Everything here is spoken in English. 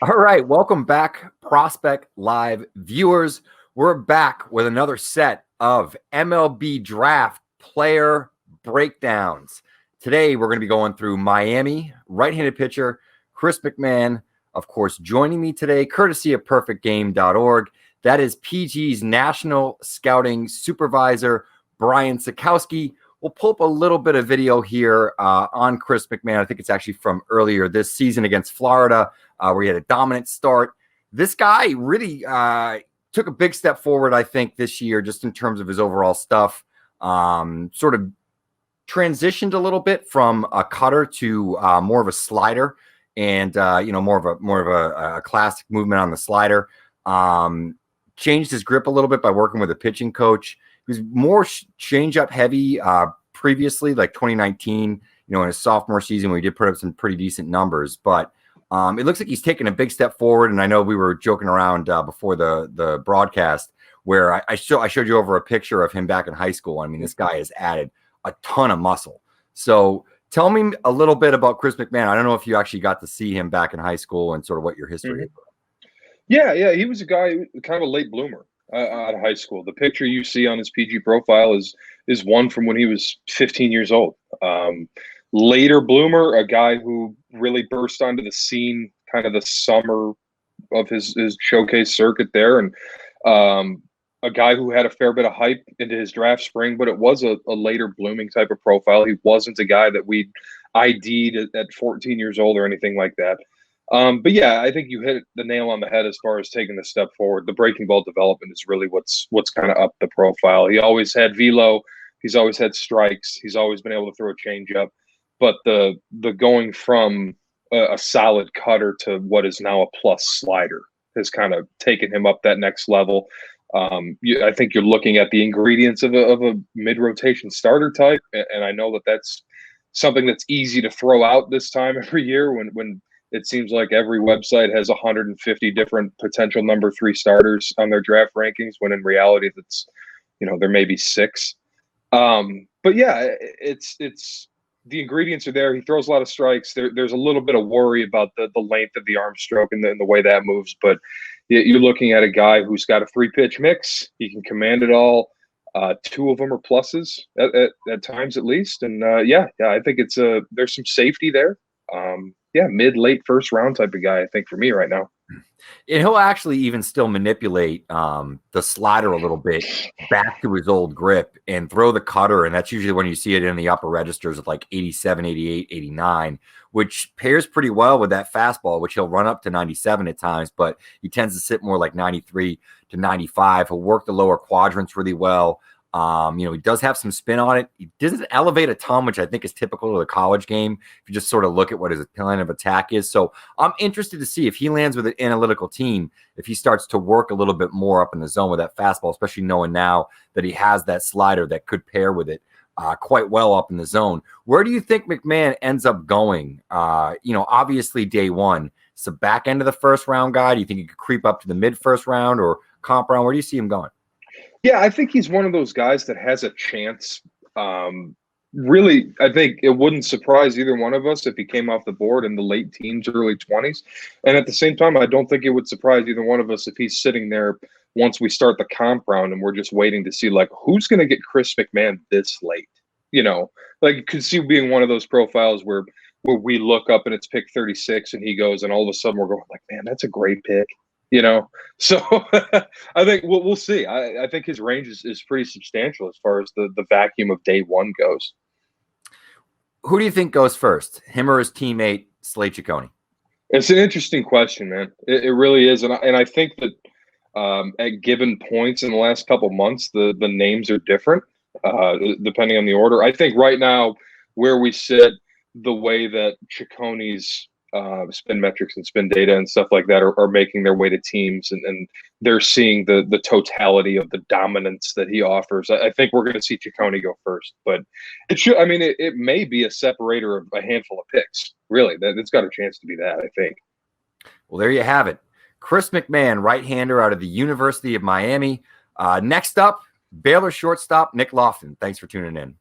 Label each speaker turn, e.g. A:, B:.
A: All right, welcome back, Prospect Live viewers. We're back with another set of MLB draft player breakdowns. Today, we're going to be going through Miami right-handed pitcher Chris McMahon. Of course, joining me today, courtesy of perfectgame.org. That is PG's National Scouting Supervisor, Brian Sikowski. We'll pull up a little bit of video here on Chris McMahon. I think it's actually from earlier this season against Florida, where he had a dominant start. This guy really took a big step forward, I think, this year, just in terms of his overall stuff. Sort of transitioned a little bit from a cutter to more of a slider, and more of a classic movement on the slider. Changed his grip a little bit by working with a pitching coach. He was more change-up heavy previously, like 2019, in his sophomore season when he did put up some pretty decent numbers. But it looks like he's taken a big step forward. And I know we were joking around before the broadcast where I showed you over a picture of him back in high school. I mean, this guy has added a ton of muscle. So tell me a little bit about Chris McMahon. I don't know if you actually got to see him back in high school and sort of what your history is.
B: Yeah. He was a guy, kind of a late bloomer. Out of high school. The picture you see on his PG profile is one from when he was 15 years old. Later bloomer, a guy who really burst onto the scene kind of the summer of his showcase circuit there, and a guy who had a fair bit of hype into his draft spring, but it was a later blooming type of profile. He wasn't a guy that we'd ID'd at 14 years old or anything like that. But yeah, I think you hit the nail on the head as far as taking the step forward. The breaking ball development is really what's kind of up the profile. He always had velo. He's always had strikes. He's always been able to throw a changeup. But the going from a solid cutter to what is now a plus slider has kind of taken him up that next level. I think you're looking at the ingredients of a mid-rotation starter type, and I know that that's something that's easy to throw out this time every year when it seems like every website has 150 different potential number 3 starters on their draft rankings, when in reality that's, there may be 6. But yeah, it's the ingredients are there. He throws a lot of strikes. There's a little bit of worry about the length of the arm stroke and the way that moves. But you're looking at a guy who's got a 3-pitch mix. He can command it all. 2 of them are pluses at times at least. And yeah, I think there's some safety there. Mid-late first round type of guy, I think, for me right now.
A: And he'll actually even still manipulate the slider a little bit back to his old grip and throw the cutter. And that's usually when you see it in the upper registers of like 87, 88, 89, which pairs pretty well with that fastball, which he'll run up to 97 at times, but he tends to sit more like 93 to 95. He'll work the lower quadrants really well. He does have some spin on it. He doesn't elevate a ton, which I think is typical of the college game, if you just sort of look at what his plan of attack is. So I'm interested to see if he lands with an analytical team, if he starts to work a little bit more up in the zone with that fastball, especially knowing now that he has that slider that could pair with it quite well up in the zone. Where do you think McMahon ends up going? Obviously day one, it's the back end of the first round guy. Do you think he could creep up to the mid first round or comp round? Where do you see him going?
B: Yeah, I think he's one of those guys that has a chance. Really, I think it wouldn't surprise either one of us if he came off the board in the late teens, early 20s. And at the same time, I don't think it would surprise either one of us if he's sitting there once we start the comp round and we're just waiting to see, like, who's going to get Chris McMahon this late? Like, you could see being one of those profiles where we look up and it's pick 36 and he goes, and all of a sudden we're going like, man, that's a great pick. So I think we'll see. I think his range is pretty substantial as far as the vacuum of day one goes.
A: Who do you think goes first, him or his teammate Slade Ciccone?
B: It's an interesting question, man. It really is, and I think that at given points in the last couple months, the names are different depending on the order. I think right now where we sit, the way that Ciccone's spin metrics and spin data and stuff like that are making their way to teams, and they're seeing the totality of the dominance that he offers. I think we're going to see Ciccone go first, but it may be a separator of a handful of picks. Really, it's got a chance to be that, I think.
A: Well, there you have it. Chris McMahon, right-hander out of the University of Miami. Next up, Baylor shortstop Nick Lofton. Thanks for tuning in.